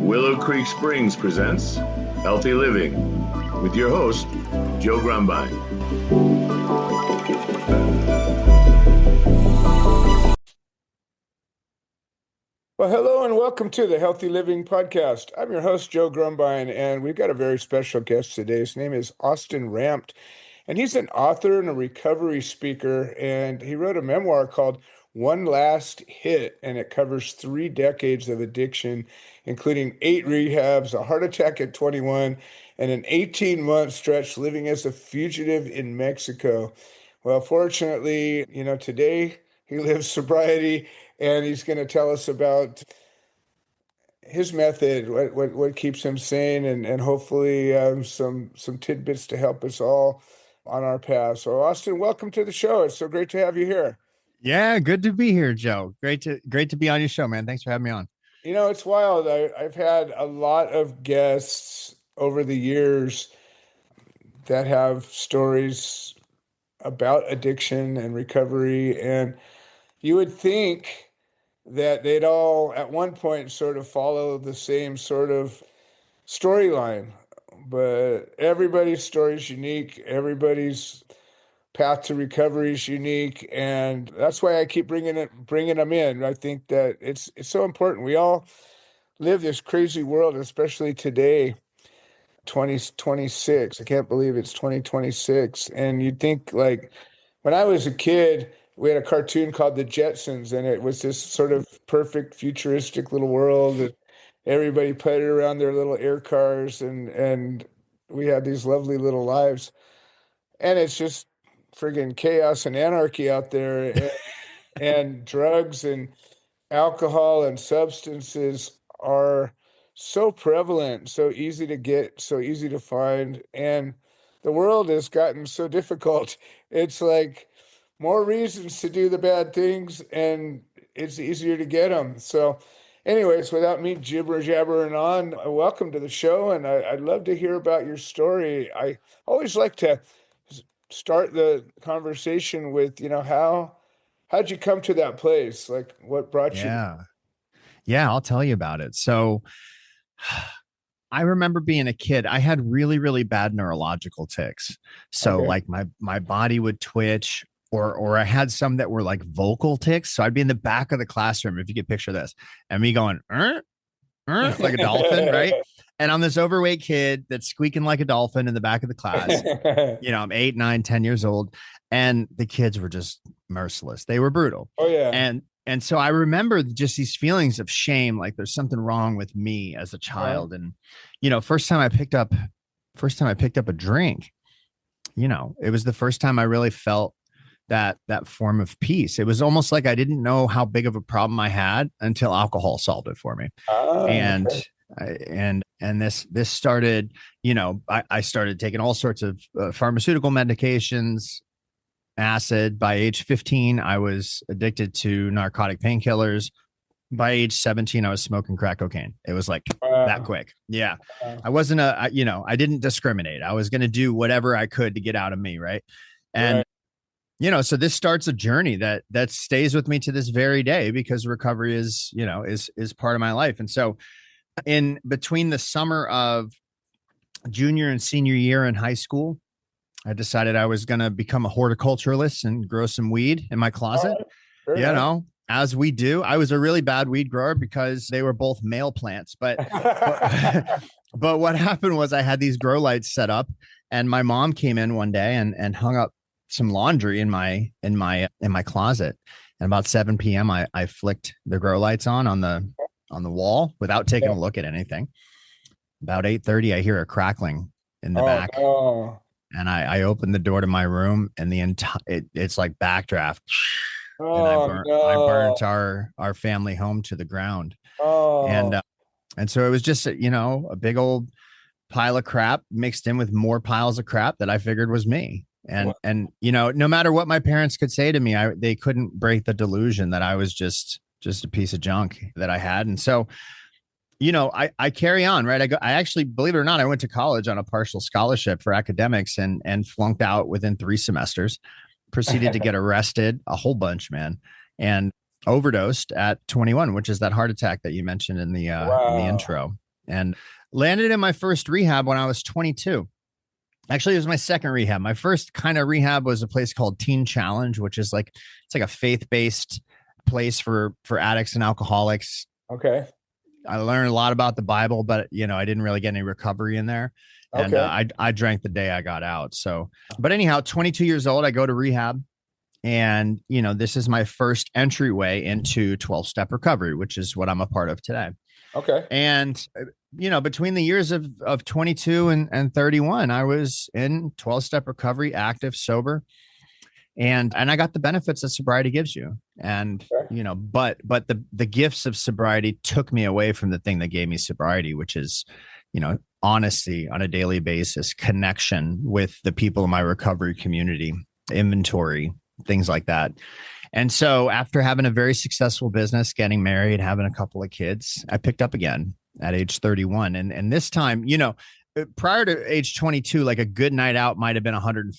Willow Creek Springs presents Healthy Living with your host, Joe Grumbine. Well, hello and welcome to the Healthy Living Podcast. I'm your host, Joe Grumbine, and we've got a very special guest today. His name is Austin Rampt, and he's an author and a recovery speaker, and he wrote a memoir called One Last Hit, and it covers 3 decades of addiction, including 8 rehabs, a heart attack at 21, and an 18-month stretch living as a fugitive in Mexico. Well, fortunately, today he lives sobriety, and he's going to tell us about his method, what keeps him sane, and hopefully some tidbits to help us all on our path. So, Austin, welcome to the show. It's so great to have you here. Yeah, good to be here, Joe. Great to be on your show, man. Thanks for having me on. It's wild. I've had a lot of guests over the years that have stories about addiction and recovery, and you would think that they'd all at one point sort of follow the same sort of storyline, but everybody's story is unique. Everybody's path to recovery is unique, and that's why I keep bringing them in. I think that it's so important. We all live this crazy world, especially today, 2026. I can't believe it's 2026. And you'd think, like, when I was a kid, we had a cartoon called The Jetsons, and it was this sort of perfect futuristic little world, and everybody putted around their little air cars, and we had these lovely little lives. And it's just friggin' chaos and anarchy out there, and drugs and alcohol and substances are so prevalent, so easy to get, so easy to find, and the world has gotten so difficult. It's like more reasons to do the bad things, and it's easier to get them. So, anyways, without me jibber-jabbering on, welcome to the show, and I'd love to hear about your story. I always like to start the conversation with, how'd you come to that place? Like, what brought you? Yeah, I'll tell you about it. So I remember being a kid, I had really, really bad neurological tics. So Okay. like my body would twitch, or I had some that were like vocal tics. So I'd be in the back of the classroom, if you could picture this, and me going, like a dolphin, right? And I'm this overweight kid that's squeaking like a dolphin in the back of the class. I'm 8, 9, 10 years old, and the kids were just merciless. They were brutal. Oh yeah. And so I remember just these feelings of shame, like there's something wrong with me as a child. And, first time I picked up a drink, it was the first time I really felt that form of peace. It was almost like I didn't know how big of a problem I had until alcohol solved it for me. And, Okay. and this started, I started taking all sorts of pharmaceutical medications, acid. By age 15, I was addicted to narcotic painkillers. By age 17, I was smoking crack cocaine. It was like that quick. Yeah. I wasn't I didn't discriminate. I was going to do whatever I could to get out of me. Right. And, so this starts a journey that stays with me to this very day, because recovery is part of my life. And so in between the summer of junior and senior year in high school, I decided I was going to become a horticulturalist and grow some weed in my closet. As we do. I was a really bad weed grower because they were both male plants. But but what happened was I had these grow lights set up, and my mom came in one day and hung up some laundry in my closet. And about 7 p.m. I flicked the grow lights on the wall without taking a look at anything. About 8:30, I hear a crackling in the back. Oh. And I opened the door to my room, and it's like backdraft. And I burnt our family home to the ground. Oh. And so it was just a big old pile of crap mixed in with more piles of crap that I figured was me. And no matter what my parents could say to me, they couldn't break the delusion that I was just a piece of junk that I had. And so I carry on, right? I actually, believe it or not, I went to college on a partial scholarship for academics and flunked out within 3 semesters, proceeded to get arrested a whole bunch, man, and overdosed at 21, which is that heart attack that you mentioned in the intro. and landed in my first rehab when I was 22. Actually, it was my second rehab. My first kind of rehab was a place called Teen Challenge, which is like, it's like a faith-based place for addicts and alcoholics. Okay. I learned a lot about the Bible, but I didn't really get any recovery in there. And I drank the day I got out. So, but anyhow, 22 years old, I go to rehab, and this is my first entryway into 12-step recovery, which is what I'm a part of today. Okay. And between the years of 22 and 31, I was in 12-step recovery, active, sober. And I got the benefits that sobriety gives you. And, but the gifts of sobriety took me away from the thing that gave me sobriety, which is, honesty on a daily basis, connection with the people in my recovery community, inventory, things like that. And so after having a very successful business, getting married, having a couple of kids, I picked up again at age 31. And this time, prior to age 22, like a good night out might have been $150,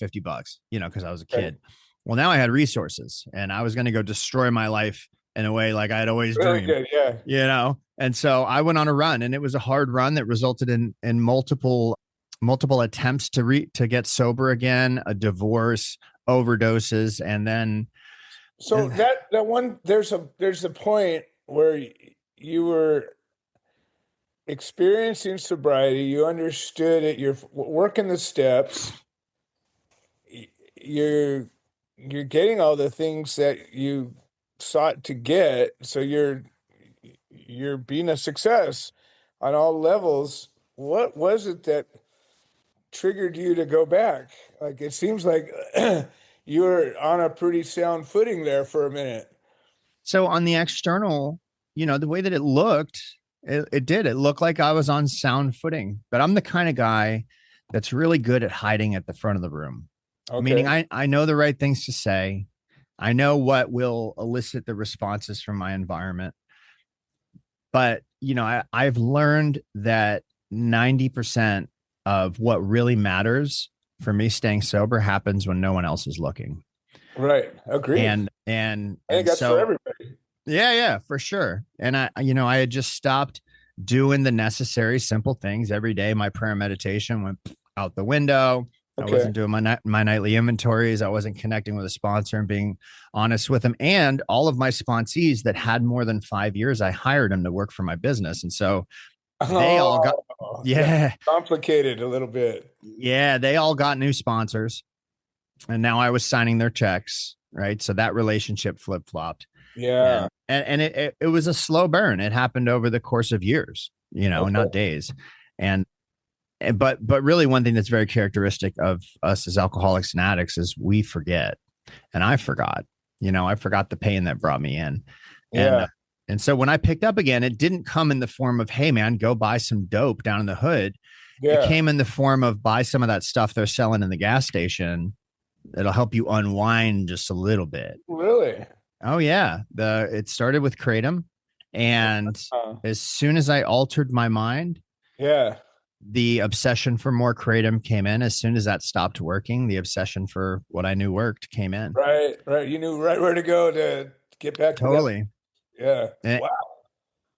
because I was a kid. Right. Well, now I had resources, and I was going to go destroy my life in a way like I had always dreamed. Good, yeah. And so I went on a run, and it was a hard run that resulted in multiple attempts to get sober again, a divorce, overdoses, and then. So that one, there's a point where you were experiencing sobriety, you understood it, you're working the steps, you're getting all the things that you sought to get, so you're being a success on all levels. What was it that triggered you to go back? Like, it seems like you were on a pretty sound footing there for a minute. So on the external, the way that it looked, it looked like I was on sound footing, but I'm the kind of guy that's really good at hiding at the front of the room. Okay. Meaning I know the right things to say. I know what will elicit the responses from my environment. But, I've learned that 90% of what really matters for me staying sober happens when no one else is looking. Right. Agreed. And I think that's for everybody. Yeah, for sure. And I had just stopped doing the necessary simple things every day. My prayer and meditation went out the window. Okay. I wasn't doing my nightly inventories. I wasn't connecting with a sponsor and being honest with them. And all of my sponsees that had more than 5 years, I hired them to work for my business. And so they all got, complicated a little bit. Yeah. They all got new sponsors, and now I was signing their checks. Right. So that relationship flip-flopped. Yeah. And it was a slow burn. It happened over the course of years, not days. But really one thing that's very characteristic of us as alcoholics and addicts is we forget. And I forgot, I forgot the pain that brought me in. Yeah. And so when I picked up again, it didn't come in the form of, hey man, go buy some dope down in the hood. Yeah. It came in the form of buy some of that stuff they're selling in the gas station. It'll help you unwind just a little bit. Really? Oh yeah. It started with Kratom. And as soon as I altered my mind, the obsession for more Kratom came in. As soon as that stopped working, the obsession for what I knew worked came in. Right. You knew right where to go to get back. Totally. Yeah. Wow.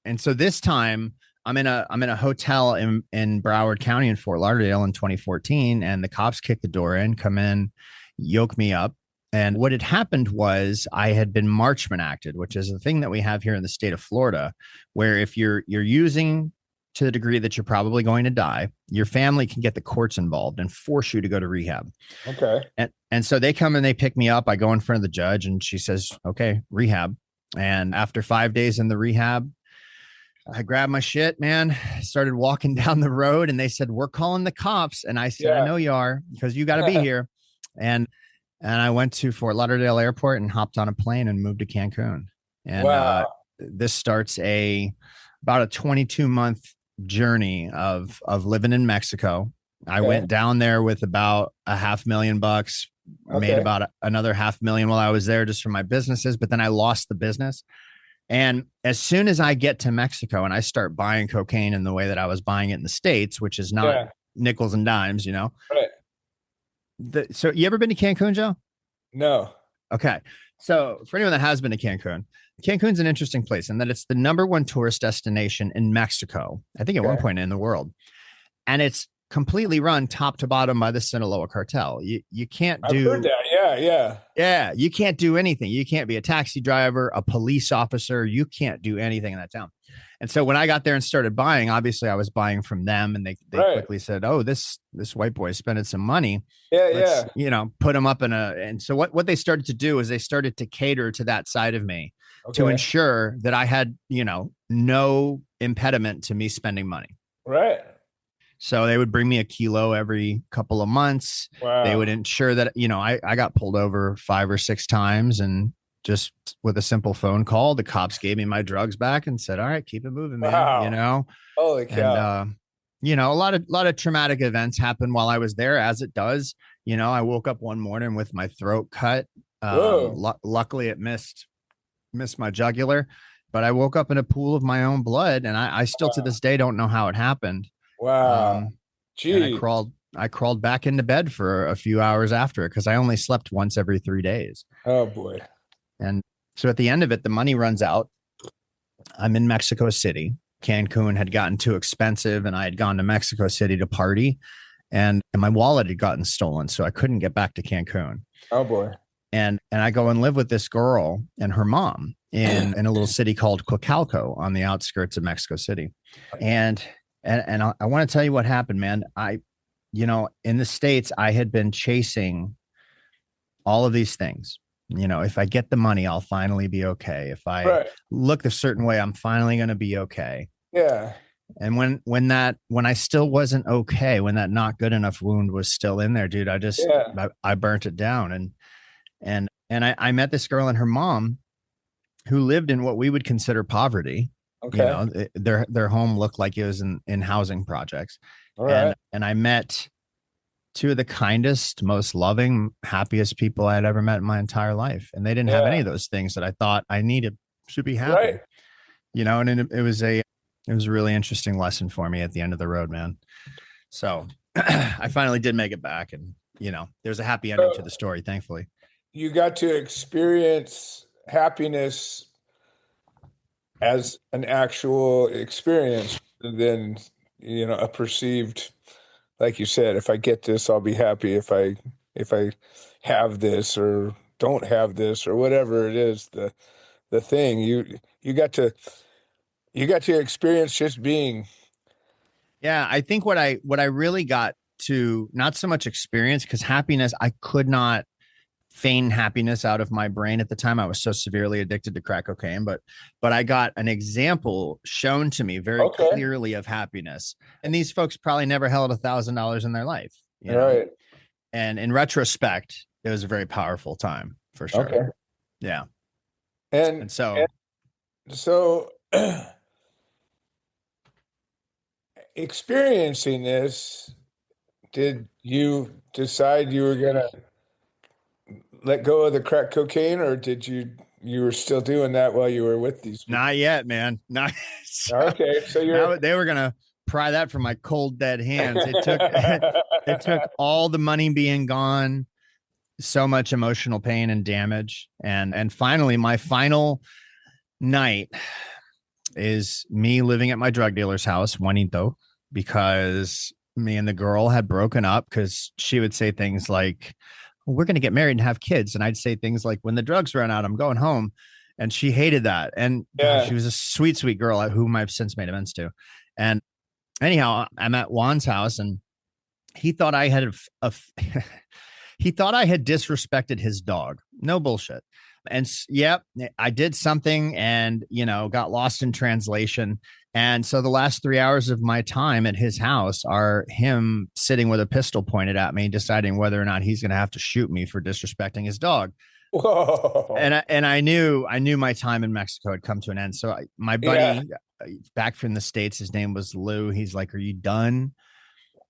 And so this time I'm in a hotel in Broward County in Fort Lauderdale in 2014, and the cops kick the door in, come in, yoke me up. And what had happened was I had been Marchman acted, which is a thing that we have here in the state of Florida, where if you're using to the degree that you're probably going to die, your family can get the courts involved and force you to go to rehab. Okay. And so they come and they pick me up. I go in front of the judge, and she says, okay, rehab. And after 5 days in the rehab, I grabbed my shit, man, started walking down the road, and they said, we're calling the cops. And I said, I know you are, because you got to be here. And I went to Fort Lauderdale Airport and hopped on a plane and moved to Cancun. And this starts about a 22-month journey of living in Mexico. I went down there with about $500,000, made about another $500,000 while I was there just for my businesses, but then I lost the business. And as soon as I get to Mexico and I start buying cocaine in the way that I was buying it in the States, which is not nickels and dimes, Right. So you ever been to Cancun, Joe? No. Okay. So for anyone that has been to Cancun, Cancun's an interesting place in that it's the number one tourist destination in Mexico. I think at one point in the world. And it's completely run top to bottom by the Sinaloa cartel. You can't do. I've heard that. Yeah, you can't do anything. You can't be a taxi driver, a police officer. You can't do anything in that town. And so when I got there and started buying, obviously I was buying from them, and they quickly said, "Oh, this white boy is spending some money. Let's, put him up in a." And so what they started to do is they started to cater to that side of me to ensure that I had, no impediment to me spending money. Right. So they would bring me a kilo every couple of months. Wow. They would ensure that, I got pulled over 5 or 6 times, and just with a simple phone call, the cops gave me my drugs back and said, "All right, keep it moving, man." Wow. Holy cow. And, a lot of traumatic events happened while I was there, as it does. I woke up one morning with my throat cut. Luckily it missed my jugular, but I woke up in a pool of my own blood, and I still to this day don't know how it happened. Wow. And I crawled back into bed for a few hours after it, because I only slept once every 3 days. Oh boy. And so at the end of it, the money runs out. I'm in Mexico City. Cancun had gotten too expensive, and I had gone to Mexico City to party, and my wallet had gotten stolen. So I couldn't get back to Cancun. Oh boy. And I go and live with this girl and her mom in a little city called Coacalco on the outskirts of Mexico City. And I want to tell you what happened, man. In the States, I had been chasing all of these things. If I get the money, I'll finally be okay. If I look a certain way, I'm finally going to be okay. Yeah. And when I still wasn't okay, when that not good enough wound was still in there, dude, I burnt it down. And I met this girl and her mom, who lived in what we would consider poverty. Okay. Their home looked like it was in housing projects. All right. And I met two of the kindest, most loving, happiest people I had ever met in my entire life. And they didn't have any of those things that I thought I should be happy. Right. And it was a really interesting lesson for me at the end of the road, man. So I finally did make it back, and there's a happy ending to the story, thankfully. You got to experience happiness as an actual experience than, a perceived, like you said, if I get this, I'll be happy. If I have this or don't have this or whatever it is, the thing you got to experience just being. Yeah. I think what I really got to, not so much experience, because happiness, I could not feign happiness out of my brain at the time. I was so severely addicted to crack cocaine, but I got an example shown to me very clearly of happiness. And these folks probably never held $1,000 in their life. Right. And in retrospect, it was a very powerful time for sure. Okay. Yeah. And so experiencing this, did you decide you were going to let go of the crack cocaine, or did you were still doing that while you were with these people? Not yet, man. Not okay. So they were gonna pry that from my cold dead hands. It took all the money being gone, so much emotional pain and damage, and finally, my final night is me living at my drug dealer's house, Juanito, because me and the girl had broken up, because she would say things like, we're going to get married and have kids. And I'd say things like, when the drugs run out, I'm going home. And she hated that. And gosh, she was a sweet, sweet girl whom I've since made amends to. And anyhow, I'm at Juan's house, and he thought I had he thought I had disrespected his dog. No bullshit. And I did something and, got lost in translation. And so the last 3 hours of my time at his house are him sitting with a pistol pointed at me, deciding whether or not he's going to have to shoot me for disrespecting his dog. Whoa. And I knew my time in Mexico had come to an end. So my buddy back from the States, his name was Lou. He's like, "Are you done?"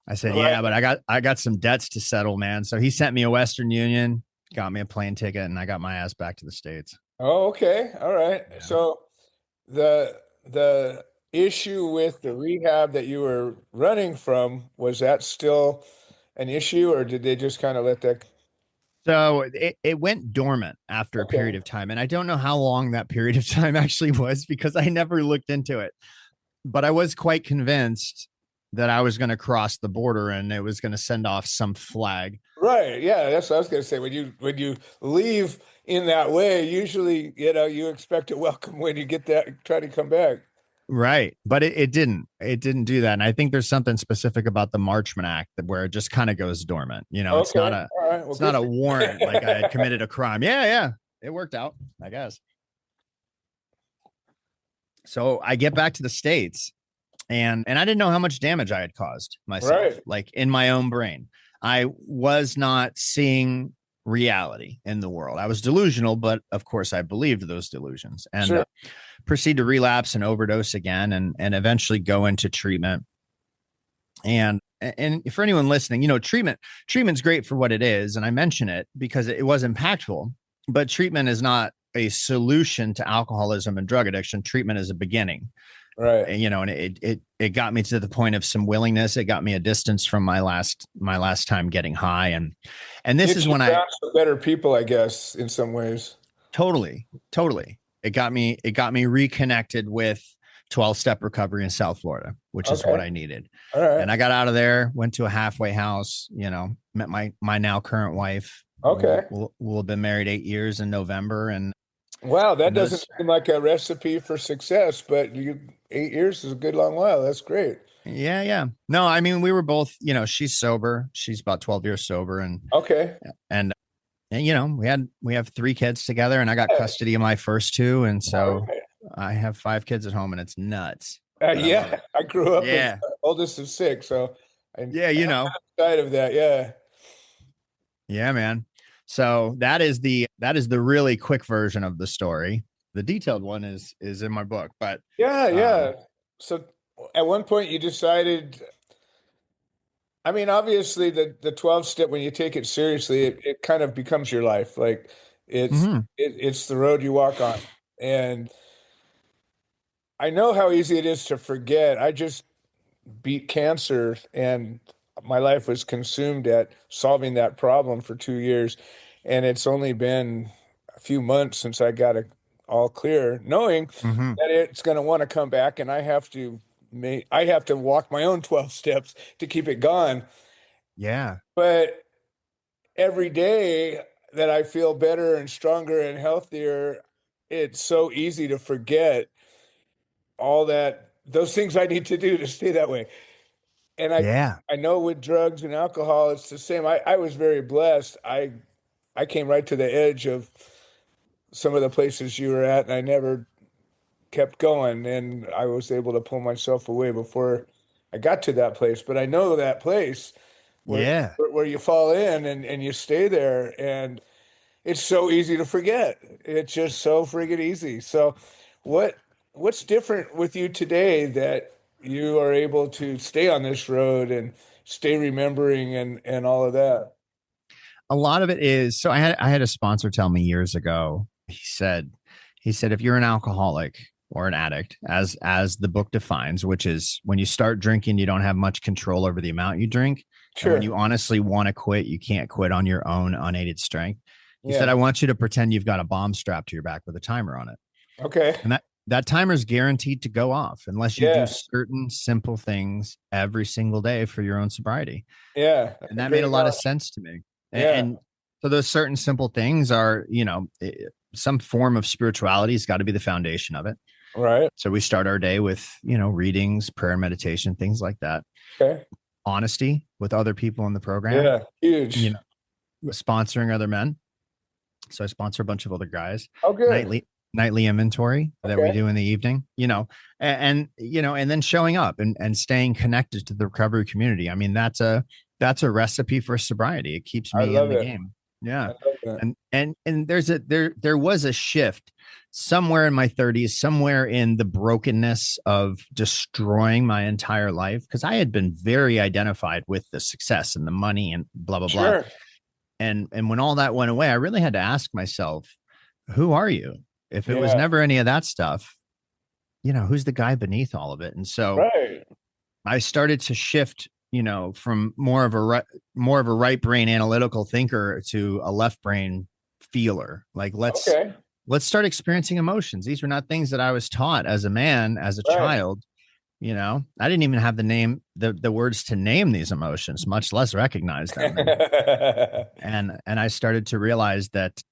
I said, "Yeah, but I got some debts to settle, man." So he sent me a Western Union, got me a plane ticket, and I got my ass back to the States. Oh, okay. All right. Yeah. So the issue with the rehab that you were running from, was that still an issue, or did they just kind of let that So it went dormant after a period of time. And I don't know how long that period of time actually was because I never looked into it. But I was quite convinced that I was going to cross the border and it was going to send off some flag. Right. Yeah, that's what I was going to say. When you leave in that way, usually, you expect a welcome when you get that, try to come back. Right. But it didn't. It didn't do that. And I think there's something specific about the Marchman Act where it just kind of goes dormant. It's Okay. not a All right. Well, it's not a good. warrant like I had committed a crime. Yeah, yeah. It worked out, I guess. So I get back to the States and I didn't know how much damage I had caused myself, Right. like in my own brain. I was not seeing reality in the world. I was delusional, but of course I believed those delusions and Sure. proceed to relapse and overdose again and eventually go into treatment. And for anyone listening, treatment's great for what it is. And I mention it because it was impactful, but treatment is not a solution to alcoholism and drug addiction. Treatment is a beginning. Right. And it got me to the point of some willingness. It got me a distance from my last time getting high. And this is when I found some better people, I guess, in some ways. totally. It got me reconnected with 12-step recovery in South Florida, which is what I needed. All right. And I got out of there, went to a halfway house, met my now current wife. Okay. We'll have been married 8 years in November. And wow, that doesn't seem like a recipe for success, but 8 years is a good long while. That's great. Yeah. No, I mean, we were both, she's sober. She's about 12 years sober. And we have 3 kids together and I got custody of my first 2. And so I have 5 kids at home and it's nuts. I grew up as oldest of 6. So I'm outside of that. Yeah. Yeah, man. So that is the really quick version of the story. The detailed one is in my book, but yeah. So at one point you decided, I mean, obviously the 12 step, when you take it seriously, it kind of becomes your life. Like it's the road you walk on. And I know how easy it is to forget. I just beat cancer and my life was consumed at solving that problem for 2 years. And it's only been a few months since I got it all clear, knowing that it's going to want to come back and I have to walk my own 12 steps to keep it gone. Yeah. But every day that I feel better and stronger and healthier, it's so easy to forget those things I need to do to stay that way. And I know with drugs and alcohol, it's the same. I was very blessed. I came right to the edge of some of the places you were at, and I never kept going. And I was able to pull myself away before I got to that place. But I know that place where you fall in and you stay there, and it's so easy to forget. It's just so friggin' easy. So what's different with you today that you are able to stay on this road and stay remembering and all of that? A lot of it is, so I had a sponsor tell me years ago, he said, if you're an alcoholic or an addict, as the book defines, which is when you start drinking, you don't have much control over the amount you drink. Sure. And when you honestly want to quit, you can't quit on your own unaided strength. He said, I want you to pretend you've got a bomb strapped to your back with a timer on it. Okay. And that timer is guaranteed to go off unless you do certain simple things every single day for your own sobriety. Yeah. And that made a lot of sense to me. And so those certain simple things are, some form of spirituality has got to be the foundation of it. Right. So we start our day with, readings, prayer, and meditation, things like that. Okay. Honesty with other people in the program. Yeah. Huge. Sponsoring other men. So I sponsor a bunch of other guys. Oh, good. Nightly inventory that we do in the evening, and then showing up and staying connected to the recovery community. I mean, that's a recipe for sobriety. It keeps me in the game. Yeah. And there was a shift somewhere in my 30s, somewhere in the brokenness of destroying my entire life. Cause I had been very identified with the success and the money and blah, blah, blah. And when all that went away, I really had to ask myself, who are you? If it was never any of that stuff, who's the guy beneath all of it? And so I started to shift from more of a right brain analytical thinker to a left brain feeler. Like Okay. let's start experiencing emotions. These were not things that I was taught as a man, as a Right. child. I didn't even have the words to name these emotions, much less recognize them. And I started to realize that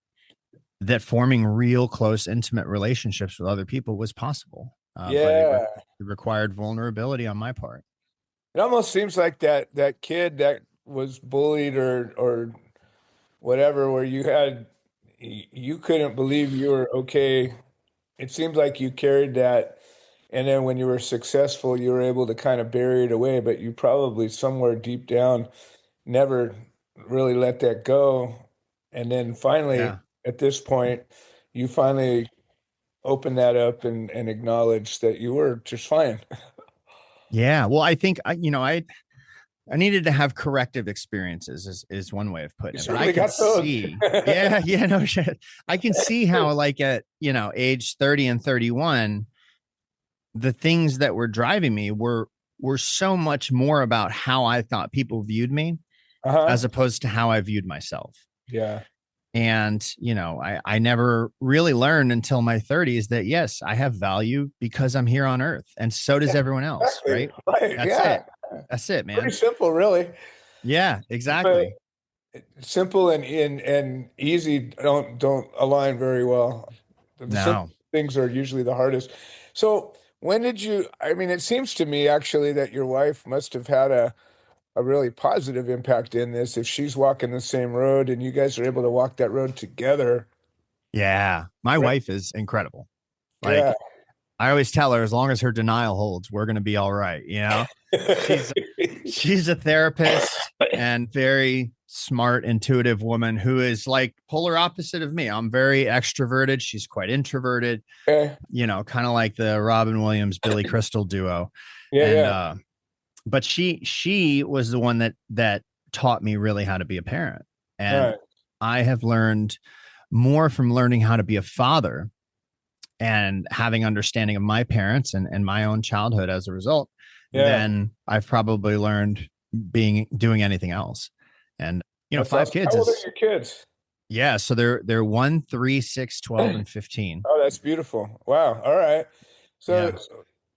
forming real close intimate relationships with other people was possible, but Yeah. it required vulnerability on my part. It almost seems like that kid that was bullied or whatever, where you couldn't believe you were okay. It seems like you carried that, and then when you were successful, you were able to kind of bury it away, but you probably somewhere deep down never really let that go. And then finally, Yeah. at this point, you finally opened that up and acknowledged that you were just fine. Yeah. Well, I think I needed to have corrective experiences is one way of You putting it, but I certainly can got those. see, yeah, yeah, no shit. I can see how like at, age 30 and 31, the things that were driving me were so much more about how I thought people viewed me Uh-huh. as opposed to how I viewed myself. Yeah. And, I never really learned until my 30s that yes, I have value because I'm here on earth. And so does Yeah, everyone else, exactly. right? Right. That's Yeah. it. That's it, Pretty man. simple, really. Yeah, But exactly. simple and easy don't align very well. The simple No. things are usually the hardest. So when did you, I mean, it seems to me actually that your wife must have had a really positive impact in this. If she's walking the same road and you guys are able to walk that road together. Yeah. My Right. wife is incredible. Yeah. Like I always tell her, as long as her denial holds, we're going to be all right. She's she's a therapist and very smart, intuitive woman who is like polar opposite of me. I'm very extroverted. She's quite introverted, Okay. kind of like the Robin Williams, Billy Crystal duo. Yeah, And, yeah. but she was the one that taught me really how to be a parent. And Right. I have learned more from learning how to be a father and having understanding of my parents and my own childhood as a result Yeah. than I've probably learned doing anything else. And That's five awesome. How kids old are is your kids? yeah. So they're 1, 3, 6, 12, and 15. Oh, that's beautiful. Wow. All right. So Yeah.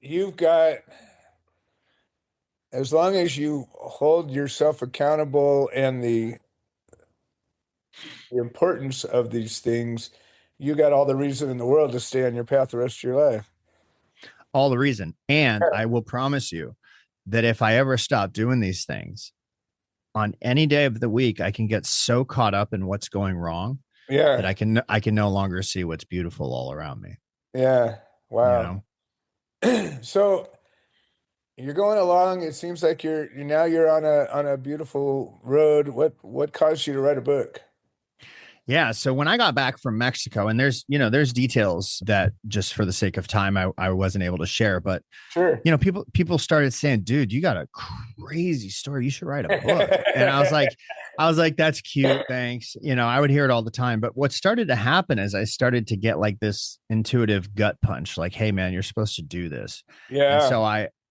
you've got, as long as you hold yourself accountable and the importance of these things, you got all the reason in the world to stay on your path the rest of your life. All the reason. And I will promise you that if I ever stop doing these things on any day of the week, I can get so caught up in what's going wrong that Yeah. I can no longer see what's beautiful all around me. Yeah. You Wow. know? So you're going along. It seems like you're on a beautiful road. What caused you to write a book? Yeah. So when I got back from Mexico, and there's details that just for the sake of time, I wasn't able to share, but Sure. people started saying, dude, you got a crazy story. You should write a book. And I was like, that's cute. Thanks. I would hear it all the time. But what started to happen is I started to get like this intuitive gut punch, like, hey man, you're supposed to do this. And Yeah. so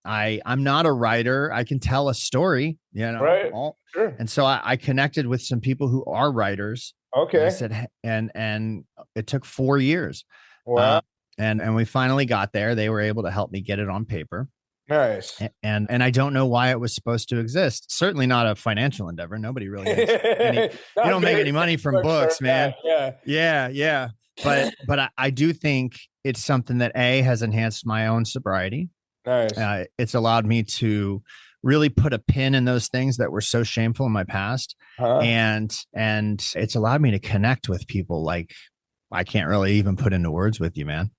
I'm not a writer. I can tell a story, Right. all. Sure. And so I connected with some people who are writers, and I Okay. said, and it took 4 years. Wow. Uh, and we finally got there. They were able to help me get it on paper. Nice. And I don't know why it was supposed to exist. Certainly not a financial endeavor. Nobody really makes any, you Not don't make very any money from much for books, that. man. Yeah. Yeah, yeah. But I do think it's something that has enhanced my own sobriety. Nice. It's allowed me to really put a pin in those things that were so shameful in my past, Huh? and it's allowed me to connect with people like I can't really even put into words with you, man.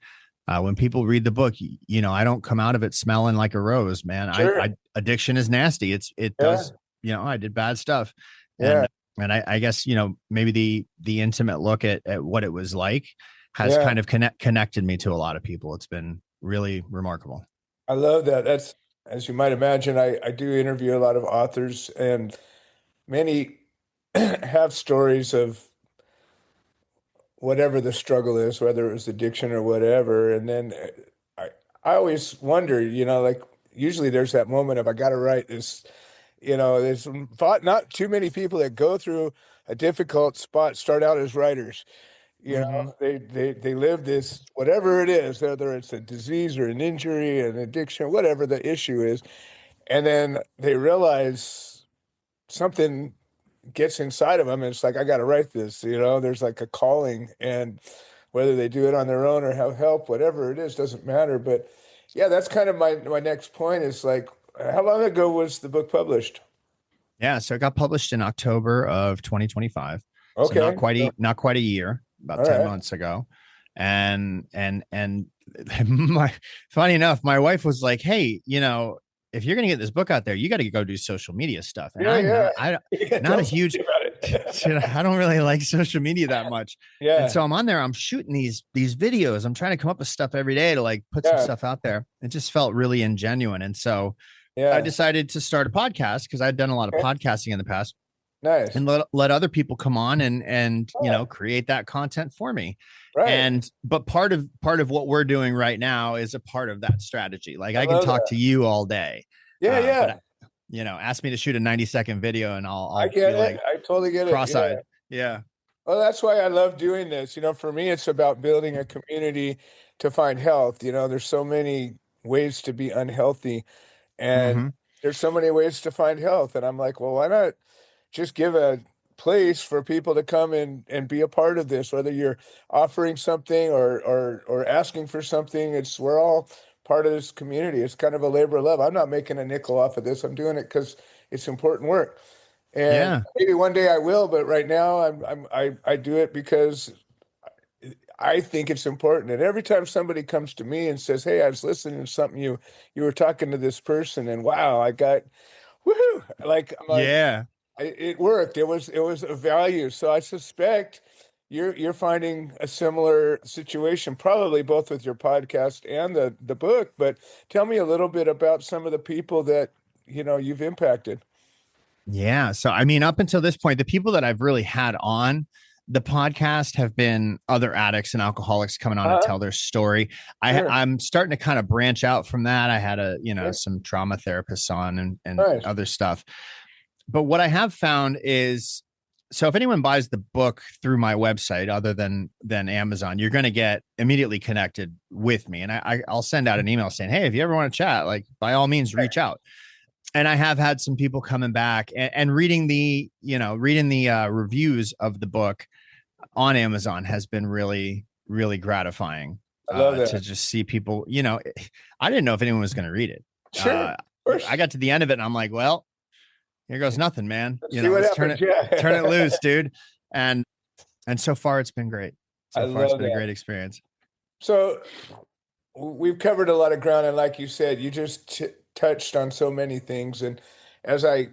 When people read the book, I don't come out of it smelling like a rose, man. Sure. Addiction is nasty. It Yeah. does, I did bad stuff, Yeah. and I guess maybe the intimate look at what it was like has Yeah. kind of connected me to a lot of people. It's been really remarkable. I love that. That's, as you might imagine, I do interview a lot of authors, and many have stories of whatever the struggle is, whether it was addiction or whatever. And then I always wonder, like usually there's that moment of I got to write this, There's not too many people that go through a difficult spot start out as writers. Mm-hmm. They live this, whatever it is, whether it's a disease or an injury, an addiction, whatever the issue is, and then they realize something gets inside of them, and it's like, I got to write this. There's like a calling, and whether they do it on their own or have help, whatever it is, doesn't matter. But yeah, that's kind of my next point is like, how long ago was the book published? Yeah, so it got published in October of 2025. So Okay. not quite a year, about All 10 right. months ago. And my funny enough, my wife was like, "Hey, if you're gonna get this book out there, you got to go do social media stuff." And Yeah, yeah. I'm Yeah, not tell a huge, somebody about it. I don't really like social media that much. And Yeah, so I'm on there, I'm shooting these videos. I'm trying to come up with stuff every day to like put some yeah, stuff out there. It just felt really ingenuine. And so I yeah. decided to start a podcast because I'd done a lot of Okay. podcasting in the past Nice. and let other people come on and Yeah, create that content for me. right. And but part of what we're doing right now is a part of that strategy. Like I I can love talk that. to you all day, Yeah, yeah. but ask me to shoot a 90-second video and I I'll get be it. like I totally get it. Yeah. cross-eyed. Yeah. Well, that's why I love doing this. For me, it's about building a community to find health. There's so many ways to be unhealthy, and Mm-hmm. there's so many ways to find health. And I'm like, well, why not just give a place for people to come and be a part of this, whether you're offering something or asking for something. We're all part of this community. It's kind of a labor of love. I'm not making a nickel off of this. I'm doing it because it's important work. And Yeah. maybe one day I will, but right now I do it because I think it's important. And every time somebody comes to me and says, "Hey, I was listening to something you were talking to this person, and wow, I got woohoo!" I'm like, Yeah. it worked. It was a value. So I suspect you're finding a similar situation, probably both with your podcast and the book. But tell me a little bit about some of the people that you've impacted. Yeah. So, I mean, up until this point, the people that I've really had on the podcast have been other addicts and alcoholics coming on to Uh-huh. tell their story. Sure. I'm starting to kind of branch out from that. I had Yeah. some trauma therapists on and Nice. other stuff. But what I have found is, so if anyone buys the book through my website, other than Amazon, you're going to get immediately connected with me, and I'll send out an email saying, "Hey, if you ever want to chat, like by all means, reach out." And I have had some people coming back and reading the reviews of the book on Amazon has been really, really gratifying I love to that. just see people. I didn't know if anyone was going to read it. Sure. Of course. I got to the end of it and I'm like, well, here goes nothing, man. Let's see what Let's happens. turn it Yeah. loose, dude. And so far it's been great. I So far it's love been a that. great experience. So we've covered a lot of ground, and like you said, you just touched on so many things. And as I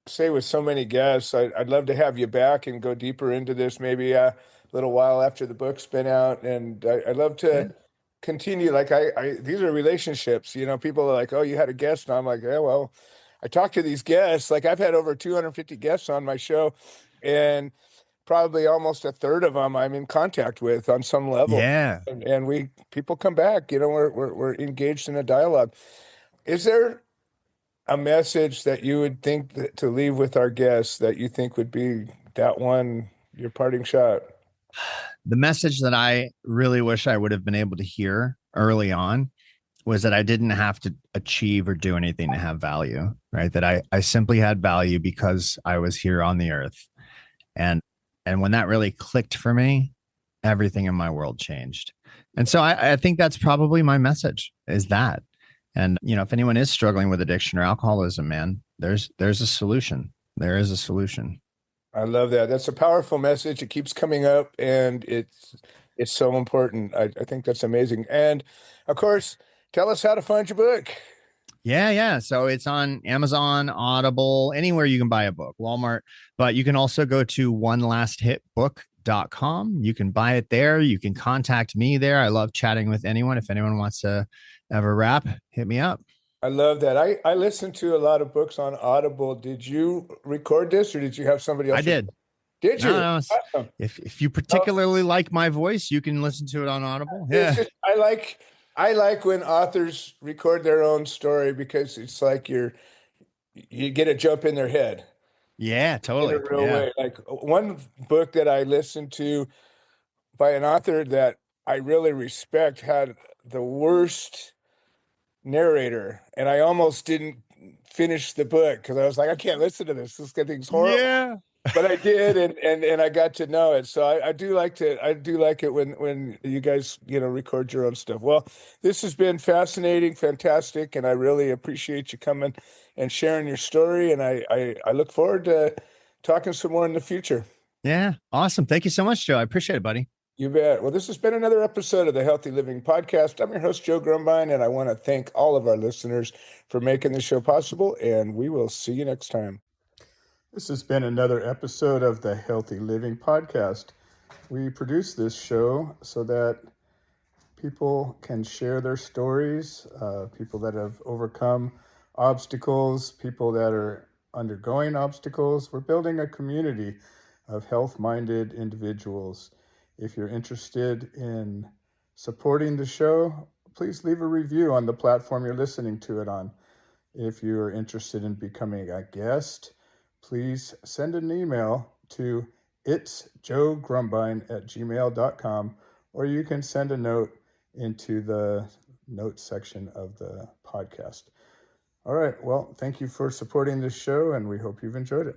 say with so many guests, I'd love to have you back and go deeper into this maybe a little while after the book's been out. And I'd love Yeah. to continue. Like these are relationships. People are like, "Oh, you had a guest," and I'm like, "Yeah, well, I talked to these guests. Like I've had over 250 guests on my show, and probably almost a third of them I'm in contact with on some level. Yeah. And people come back. We're engaged in a dialogue. Is there a message that you would think that to leave with our guests that you think would be that one, your parting shot? The message that I really wish I would have been able to hear early on was that I didn't have to achieve or do anything to have value, right? That I simply had value because I was here on the earth. And when that really clicked for me, everything in my world changed. And so I think that's probably my message is that. And if anyone is struggling with addiction or alcoholism, man, there's a solution. There is a solution. I love that. That's a powerful message. It keeps coming up, and it's so important. I think that's amazing. And of course, tell us how to find your book. Yeah, yeah. So it's on Amazon, Audible, anywhere you can buy a book, Walmart, but you can also go to onelasthitbook.com. You can buy it there. You can contact me there. I love chatting with anyone. If anyone wants to have a rap, hit me up. I love that. I listen to a lot of books on Audible. Did you record this or did you have somebody I else? did. Did No, you? no. Awesome. If you Oh, particularly like my voice, you can listen to it on Audible. it's Yeah. just I like when authors record their own story because it's like you get to jump in their head Yeah, in a totally. real Yeah. way. Like one book that I listened to by an author that I really respect had the worst narrator, and I almost didn't finish the book because I was like, I can't listen to this. This thing's horrible. Yeah. But I did, and I got to know it. So I do like it when you guys record your own stuff. Well, this has been fascinating, fantastic, and I really appreciate you coming and sharing your story. And I look forward to talking some more in the future. Yeah. Awesome. Thank you so much, Joe. I appreciate it, buddy. You bet. Well, this has been another episode of the Healthy Living Podcast. I'm your host, Joe Grumbine, and I want to thank all of our listeners for making the show possible, and we will see you next time. This has been another episode of the Healthy Living Podcast. We produce this show so that people can share their stories, people that have overcome obstacles, people that are undergoing obstacles. We're building a community of health-minded individuals. If you're interested in supporting the show, please leave a review on the platform you're listening to it on. If you're interested in becoming a guest, please send an email to itsjoegrumbine@gmail.com, or you can send a note into the notes section of the podcast. All right. Well, thank you for supporting this show, and we hope you've enjoyed it.